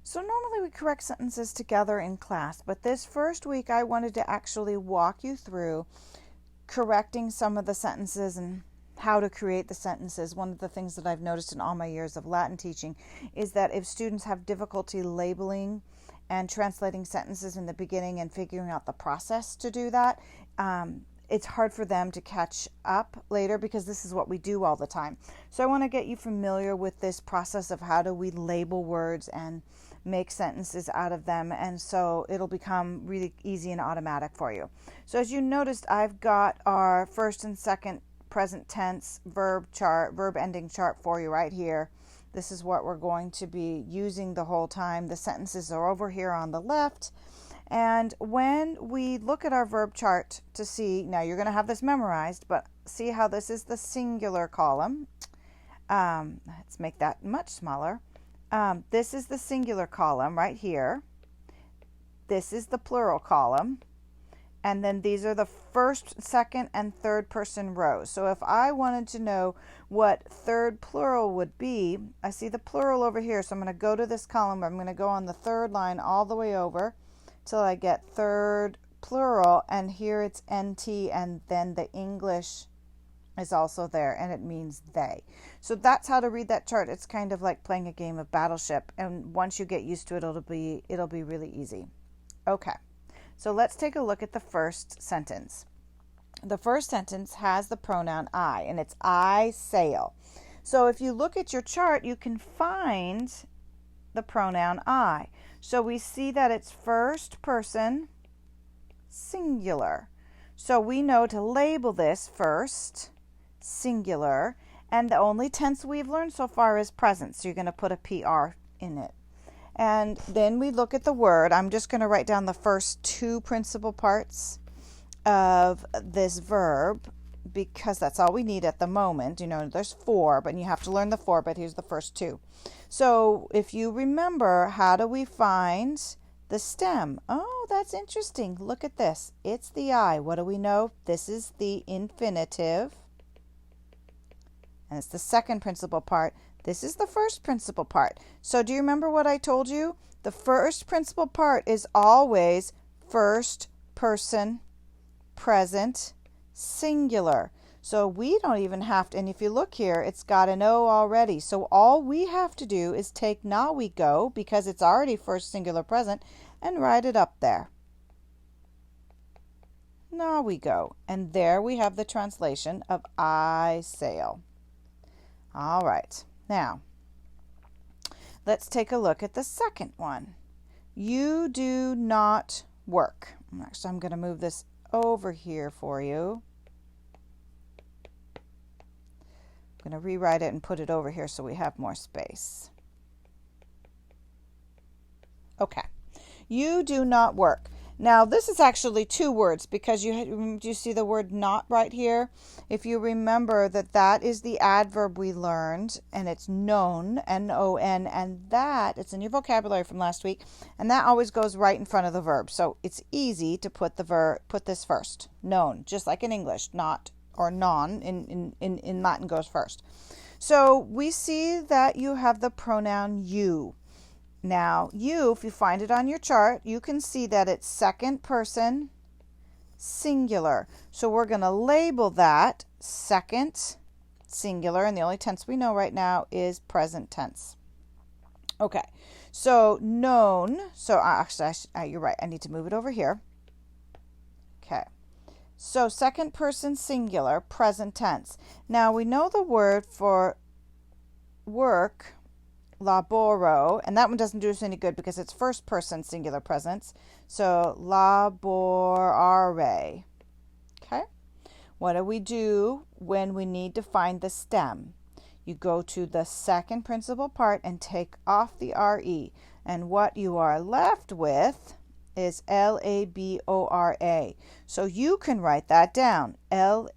So normally we correct sentences together in class, but this first week I wanted to actually walk you through correcting some of the sentences and how to create the sentences. One of the things that I've noticed in all my years of Latin teaching is that if students have difficulty labeling and translating sentences in the beginning and figuring out the process to do that, it's hard for them to catch up later because this is what we do all the time. So I want to get you familiar with this process of how do we label words and make sentences out of them, and so it'll become really easy and automatic for you. So as you noticed, I've got our first and second present tense verb ending chart for you right here. This is what we're going to be using the whole time. The sentences are over here on the left. And when we look at our verb chart to see, now you're going to have this memorized, but see how this is the singular column. Let's make that much smaller. This is the singular column right here. This is the plural column. And then these are the first, second, and third person rows. So if I wanted to know what third plural would be, I see the plural over here. So I'm going to go to this column. I'm going to go on the third line all the way over till I get third plural. And here it's NT, and then the English is also there, and it means they. So that's how to read that chart. It's kind of like playing a game of Battleship, and once you get used to it, it'll be really easy. Okay, so let's take a look at the first sentence. The first sentence has the pronoun I, and it's I sail. So if you look at your chart, you can find the pronoun I. So we see that it's first person singular. So we know to label this first singular, and the only tense we've learned so far is present, so you're going to put a PR in it. And then we look at the word. I'm just going to write down the first two principal parts of this verb because that's all we need at the moment. You know, there's four, but you have to learn the four, but here's the first two. So if you remember, how do we find the stem? Oh, that's interesting. Look at this. It's the I. What do we know? This is the infinitive. And it's the second principal part. This is the first principal part. So do you remember what I told you? The first principal part is always first person, present, singular. So we don't even have to, and if you look here, it's got an O already. So all we have to do is take now we go, because it's already first singular present, and write it up there. Now we go. And there we have the translation of I sail. All right, now let's take a look at the second one. You do not work. Actually, I'm going to move this over here for you. I'm going to rewrite it and put it over here so we have more space. Okay, you do not work. Now, this is actually two words because you see the word not right here? If you remember that is the adverb we learned, and it's known, N-O-N, and that, it's in your vocabulary from last week, and that always goes right in front of the verb. So it's easy to put this first, known, just like in English, not or non in Latin goes first. So we see that you have the pronoun you. Now, you, if you find it on your chart, you can see that it's second person singular. So we're going to label that second singular, and the only tense we know right now is present tense. Okay, so known. So actually, you're right. I need to move it over here. Okay, so second person singular, present tense. Now, we know the word for work, laboro, and that one doesn't do us any good because it's first person singular presence. So laborare. Okay, what do we do when we need to find the stem? You go to the second principal part and take off the RE, and what you are left with is L-A-B-O-R-A. So you can write that down, L-A-B-O-R-A.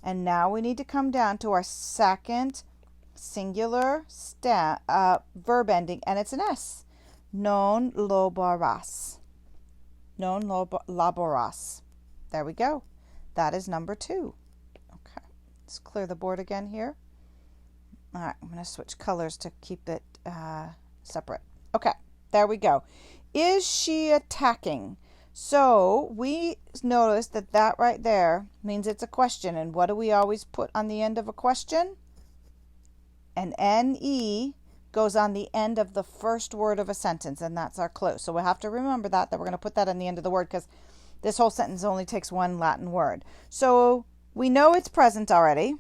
And now we need to come down to our second singular verb ending, and it's an S. Non laboras. Non laboras. There we go. That is number 2. Okay. Let's clear the board again here. All right, I'm going to switch colors to keep it separate. Okay, there we go. Is she attacking? So we notice that that right there means it's a question. And what do we always put on the end of a question? An NE goes on the end of the first word of a sentence, and that's our clue. So we'll have to remember that we're going to put that on the end of the word because this whole sentence only takes one Latin word. So we know it's present already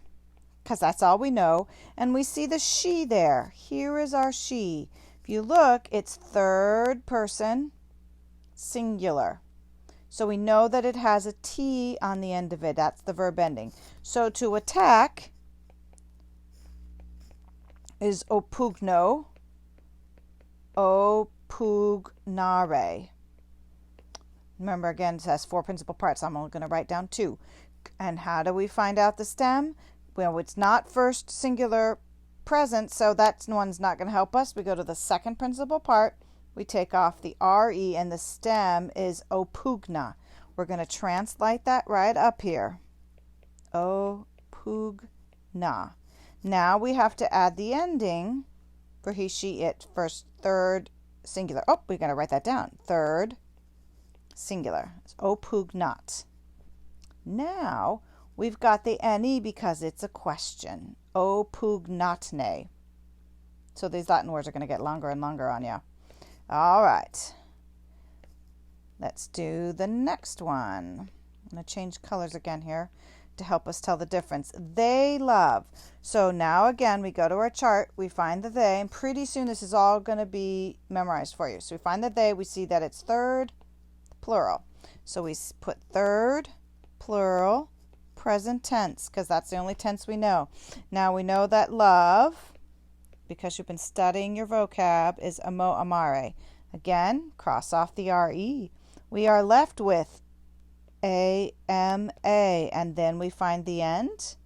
because that's all we know. And we see the she there. Here is our she. If you look, it's third person singular. So we know that it has a T on the end of it. That's the verb ending. So to attack is opugno, opugnare. Remember, again, it has 4 principal parts. I'm only going to write down 2. And how do we find out the stem? Well, it's not first singular present, so that one's not going to help us. We go to the second principal part. We take off the RE, and the stem is opugna. We're going to translate that right up here. Opugna. Now we have to add the ending for he, she, it, first, third, singular. Oh, we're going to write that down. Third, singular. It's opugnat. Now we've got the NE because it's a question. Opugnatne. So these Latin words are going to get longer and longer on you. All right. Let's do the next one. I'm going to change colors again here to help us tell the difference. They love. So now again, we go to our chart, we find the they, and pretty soon this is all going to be memorized for you. So we find the they, we see that it's third, plural. So we put third, plural, present tense, because that's the only tense we know. Now we know that love, because you've been studying your vocab, is amo amare. Again, cross off the RE. We are left with AMA, and then we find the end.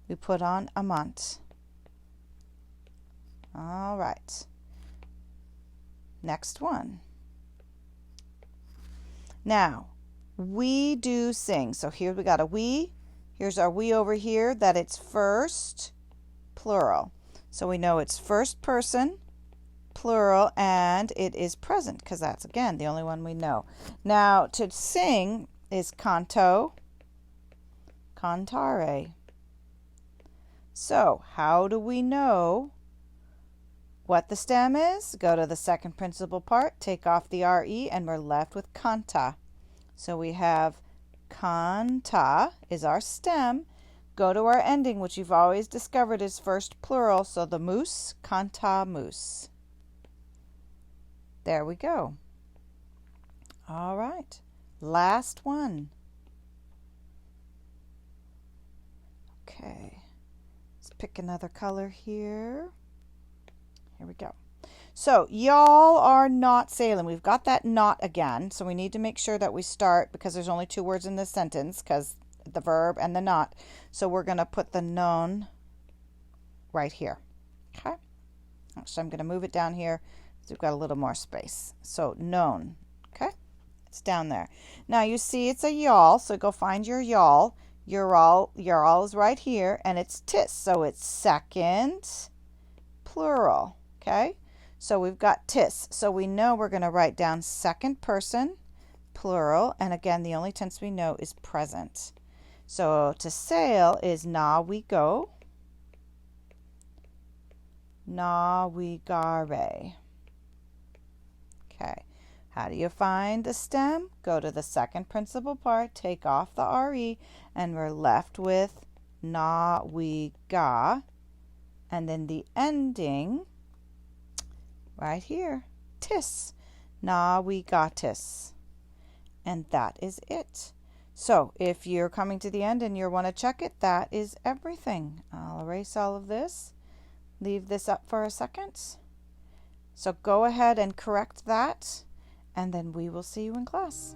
We put on amant. All right. Next one. Now, we do sing. So here we got a we. Here's our we over here, that it's first, plural. So we know it's first person, plural, and it is present because that's, again, the only one we know. Now, to sing is canto, cantare. So, how do we know what the stem is? Go to the second principal part, take off the RE, and we're left with canta. So we have canta is our stem. Go to our ending, which you've always discovered is first plural, so the moose, canta moose. There we go. All right. Last one. Okay. Let's pick another color here. Here we go. So, y'all are not sailing. We've got that not again, so we need to make sure that we start, because there's only 2 words in this sentence, because the verb and the not. So we're going to put the known right here. Okay? So I'm going to move it down here so we've got a little more space. So, known. Okay? It's down there. Now you see it's a y'all, so go find your y'all. Your all is right here, and it's tis, so it's second plural. Okay, so we've got tis, so we know we're going to write down second person plural, and again the only tense we know is present. So to sail is na we go, navigare. Okay. How do you find the stem? Go to the second principal part, take off the RE, and we're left with naviga. And then the ending, right here, tis, navigatis. And that is it. So if you're coming to the end and you want to check it, that is everything. I'll erase all of this, leave this up for a second. So go ahead and correct that, and then we will see you in class.